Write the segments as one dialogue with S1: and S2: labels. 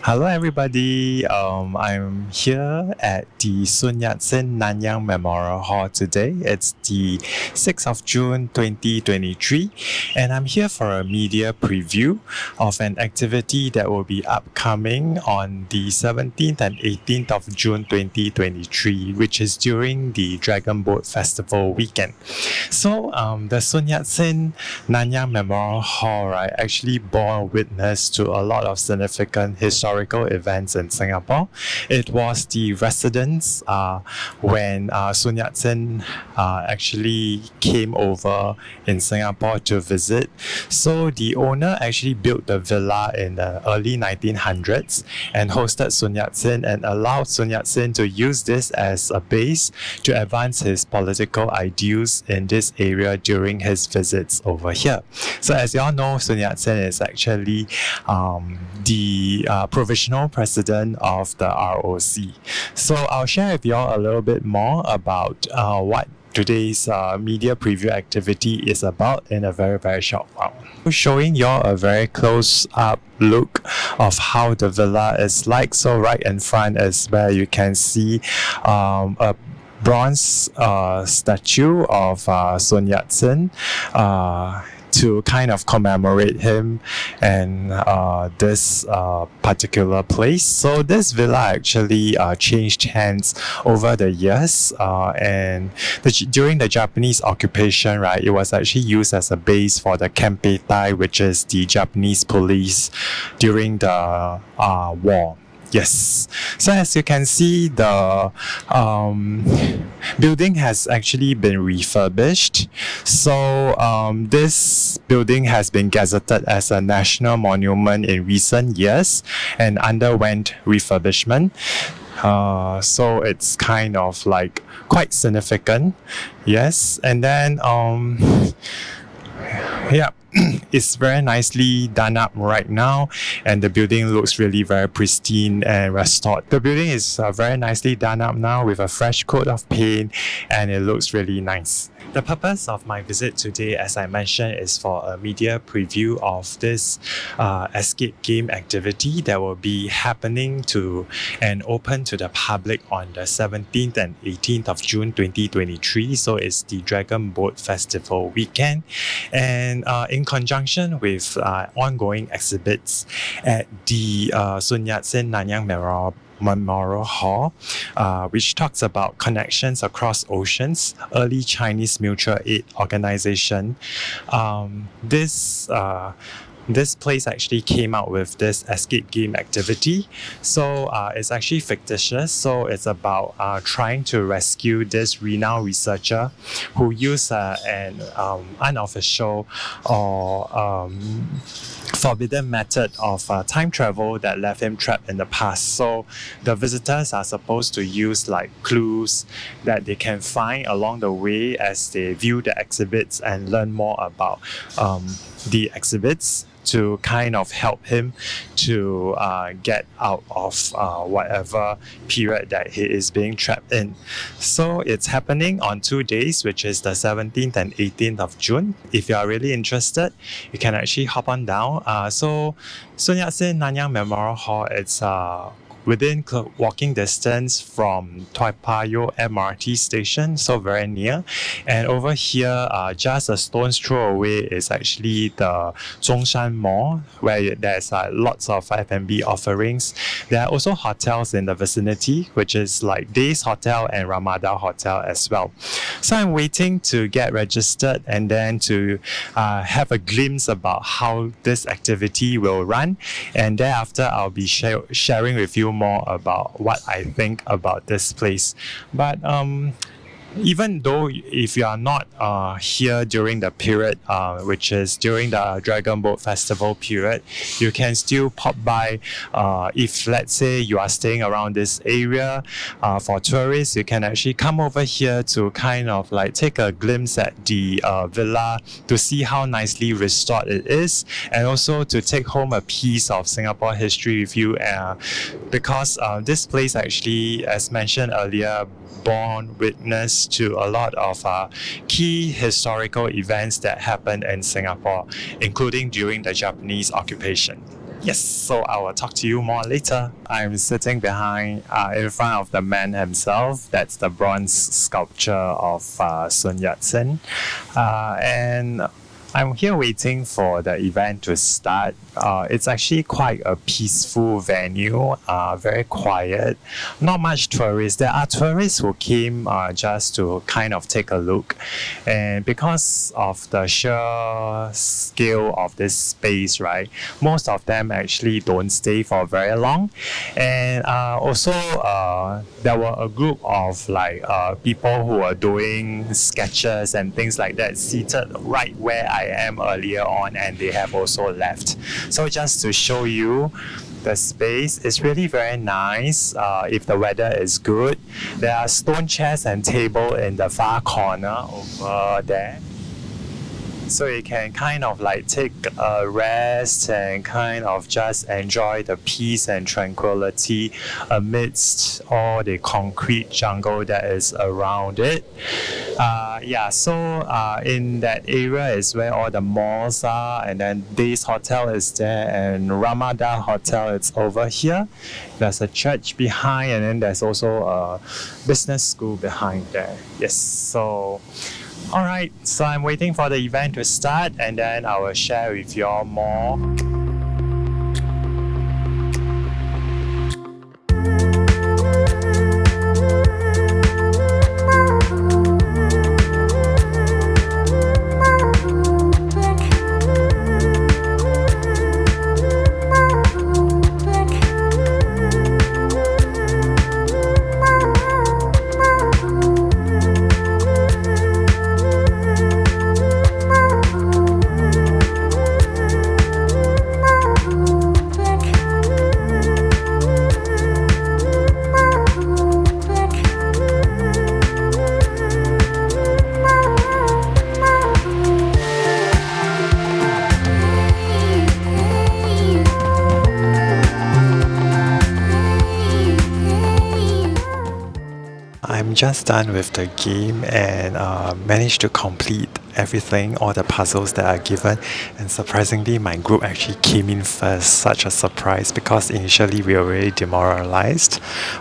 S1: Hello, everybody. I'm here at the Yat Sen Nanyang Memorial Hall today. It's the 6th of June 2023, and I'm here for a media preview of an activity that will be upcoming on the 17th and 18th of June 2023, which is during the Dragon Boat Festival weekend. So, the Yat Sen Nanyang Memorial Hall, right, actually bore witness to a lot of significant historical events in Singapore. It was the residence when Sun Yat-sen actually came over in Singapore to visit. So the owner actually built the villa in the early 1900s and hosted Sun Yat-sen and allowed Sun Yat-sen to use this as a base to advance his political ideals in this area during his visits over here. So as you all know, Sun Yat-sen is actually the provisional president of the ROC. So I'll share with you all a little bit more about what today's media preview activity is about in a very short while. Showing you all a very close up look of how the villa is like. So right in front is where you can see a bronze statue of Sun Yat-sen to kind of commemorate him and this particular place. So this villa actually changed hands over the years, and during the Japanese occupation, right, it was actually used as a base for the Kempeitai, which is the Japanese police during the war. Yes. So as you can see, the building has actually been refurbished. So this building has been gazetted as a national monument in recent years and underwent refurbishment. So it's kind of like quite significant. Yes. And then yeah. It's very nicely done up right now, and the building looks really very pristine and restored. The building is very nicely done up now with a fresh coat of paint, and it looks really nice. The purpose of my visit today, as I mentioned, is for a media preview of this escape game activity that will be happening to and open to the public on the 17th and 18th of June 2023. So it's the Dragon Boat Festival weekend, and in conjunction with ongoing exhibits at the Sun Yat-sen Nanyang Memorial Hall, which talks about connections across oceans, early Chinese mutual aid organization. This place actually came out with this escape game activity. So it's actually fictitious. So it's about trying to rescue this renowned researcher who used an unofficial or forbidden method of time travel that left him trapped in the past. So the visitors are supposed to use like clues that they can find along the way as they view the exhibits and learn more about the exhibits to kind of help him to get out of whatever period that he is being trapped in. So it's happening on 2 days, which is the 17th and 18th of June. If you are really interested, you can actually hop on down. So Sun Yat-sen Nanyang Memorial Hall, it's within walking distance from Toa Payoh MRT station, so very near. And over here, just a stone's throw away is actually the Zhongshan Mall, where there's lots of F&B offerings. There are also hotels in the vicinity, which is like Days Hotel and Ramada Hotel as well. So I'm waiting to get registered and then to have a glimpse about how this activity will run. And thereafter, I'll be sharing with you more about what I think about this place. But even though if you are not here during the period, which is during the Dragon Boat Festival period, you can still pop by. If let's say you are staying around this area, for tourists, you can actually come over here to kind of like take a glimpse at the villa to see how nicely restored it is, and also to take home a piece of Singapore history with you, because this place actually, as mentioned earlier, borne witness to a lot of key historical events that happened in Singapore, including during the Japanese occupation. Yes, so I will talk to you more later. I'm sitting behind, in front of the man himself. That's the bronze sculpture of Sun Yat Sen. And I'm here waiting for the event to start. It's actually quite a peaceful venue, very quiet, not much tourists. There are tourists who came just to kind of take a look. And because of the sheer scale of this space, right, most of them actually don't stay for very long. And also, there were a group of like people who were doing sketches and things like that seated right where I am earlier on, and they have also left. So just to show you the space, is really very nice if the weather is good. There are stone chairs and table in the far corner over there, so you can kind of like take a rest and kind of just enjoy the peace and tranquility amidst all the concrete jungle that is around it. So in that area is where all the malls are, and then Days Hotel is there, and Ramada Hotel is over here. There's a church behind, and then there's also a business school behind there. Yes, so alright, so I'm waiting for the event to start, and then I will share with you all more. I'm just done with the game and managed to complete everything, all the puzzles that are given, and surprisingly my group actually came in first. Such a surprise, because initially we were really demoralized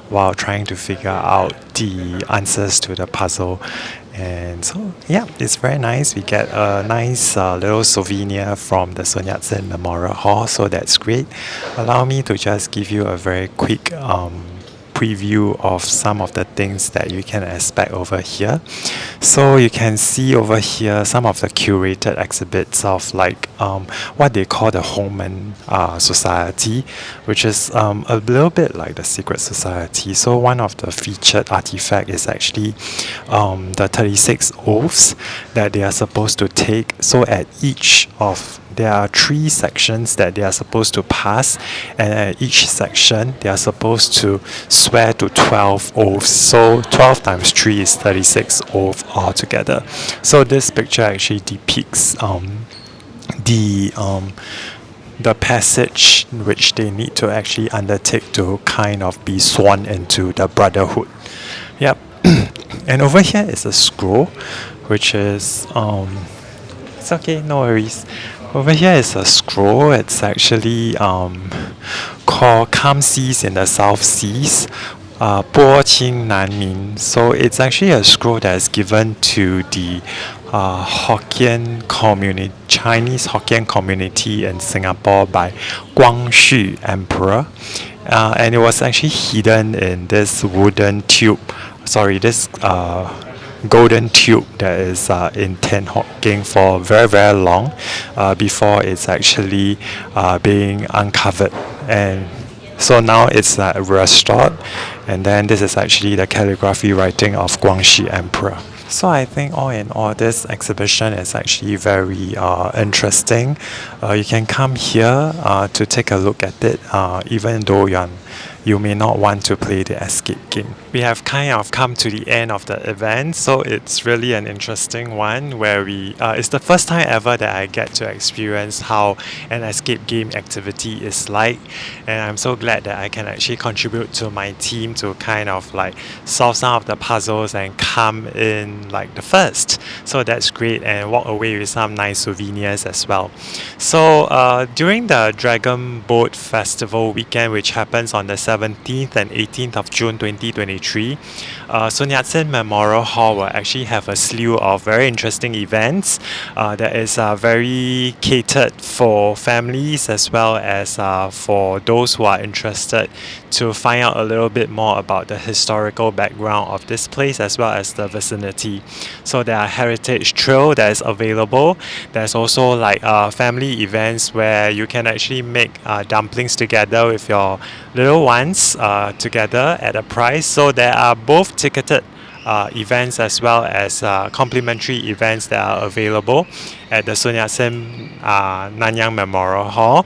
S1: while trying to figure out the answers to the puzzle. And so yeah, it's very nice. We get a nice little souvenir from the Sun Yat-sen Memorial Hall, so that's great. Allow me to just give you a very quick preview of some of the things that you can expect over here. So you can see over here some of the curated exhibits of like what they call the Homan Society, which is a little bit like the secret society. So one of the featured artifact is actually the 36 oaths that they are supposed to take. So at each of there are 3 sections that they are supposed to pass, and at each section they are supposed to swear to 12 oaths. So 12 times 3 is 36 oaths altogether. So this picture actually depicts the passage which they need to actually undertake to kind of be sworn into the brotherhood. Yep. And over here is a scroll, which is it's okay, no worries. Over here is a scroll. It's actually called Calm Seas in the South Seas, 波清难明. So it's actually a scroll that is given to the Hokkien community, Chinese Hokkien community in Singapore by Guangxu Emperor. And it was actually hidden in this wooden tube, this golden tube that is in tin Hokkien for very, very long before it's actually being uncovered. And so now it's restored, and then this is actually the calligraphy writing of Guangxi Emperor. So I think all in all, this exhibition is actually very You can come here to take a look at it, even though you may not want to play the escape game. We have kind of come to the end of the event, so it's really an interesting one where it's the first time ever that I get to experience how an escape game activity is like, and I'm so glad that I can actually contribute to my team to kind of like solve some of the puzzles and come in like the first. So that's great, and walk away with some nice souvenirs as well. So during the Dragon Boat Festival weekend, which happens on the 17th and 18th of June 2023, Sun Yat-sen Memorial Hall will actually have a slew of very interesting events that is very catered for families as well as for those who are interested to find out a little bit more about the historical background of this place as well as the vicinity. So there are heritage trail that is available. There's also like family events where you can actually make dumplings together with your little ones together at a price. So there are both ticketed events as well as complimentary events that are available at the Sun Yat-sen Nanyang Memorial Hall.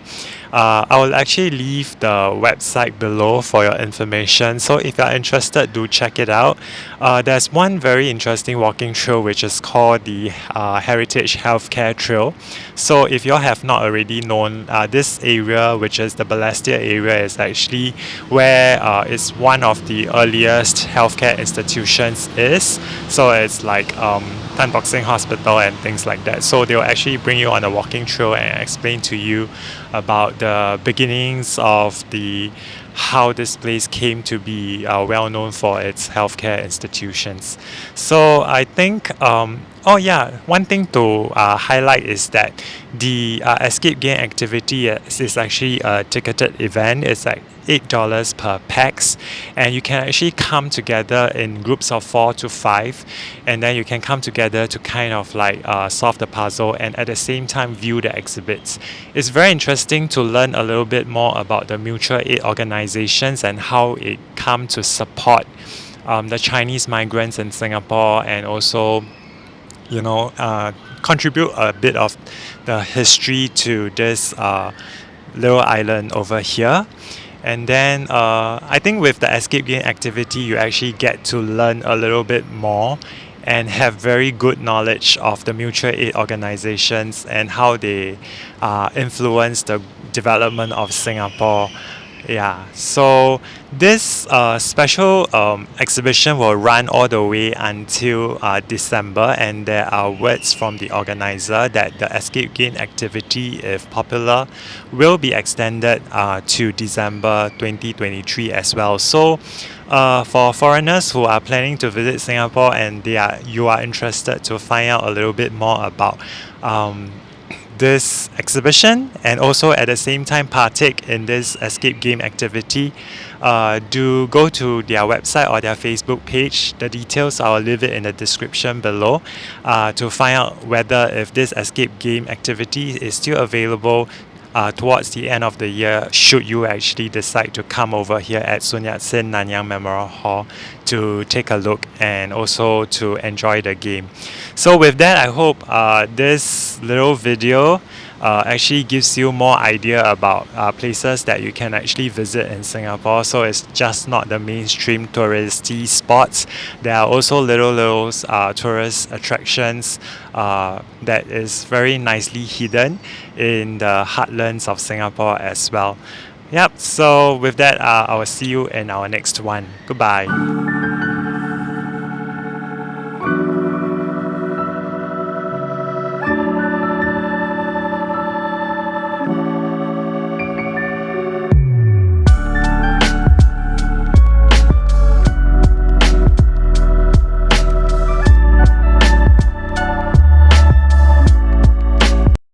S1: I will actually leave the website below for your information, so if you're interested, do check it out. There's one very interesting walking trail which is called the Heritage Healthcare Trail. So if you have not already known, this area, which is the Balestier area, is actually where it's one of the earliest healthcare institutions is. So it's like Tan Tock Seng Hospital and things like that. So they'll actually bring you on a walking trail and explain to you about the beginnings of how this place came to be well known for its healthcare institutions. So I think one thing to highlight is that the escape game activity is actually a ticketed event. It's like $8 per pax, and you can actually come together in groups of 4 to 5, and then you can come together to kind of like solve the puzzle and at the same time view the exhibits. It's very interesting to learn a little bit more about the mutual aid organizations and how it come to support the Chinese migrants in Singapore, and also contribute a bit of the history to this little island over here. And then I think with the escape game activity, you actually get to learn a little bit more and have very good knowledge of the mutual aid organizations and how they influence the development of Singapore. Yeah, so this special exhibition will run all the way until December, and there are words from the organizer that the escape game activity, if popular, will be extended to December 2023 as well. So for foreigners who are planning to visit Singapore and you are interested to find out a little bit more about this exhibition and also at the same time partake in this escape game activity, do go to their website or their Facebook page. The details, I will leave it in the description below to find out whether if this escape game activity is still available towards the end of the year, should you actually decide to come over here at Sun Yat-sen Nanyang Memorial Hall to take a look and also to enjoy the game. So with that, I hope this little video actually gives you more idea about places that you can actually visit in Singapore. So it's just not the mainstream touristy spots. There are also little tourist attractions that is very nicely hidden in the heartlands of Singapore as well. Yep, so with that, I will see you in our next one. Goodbye.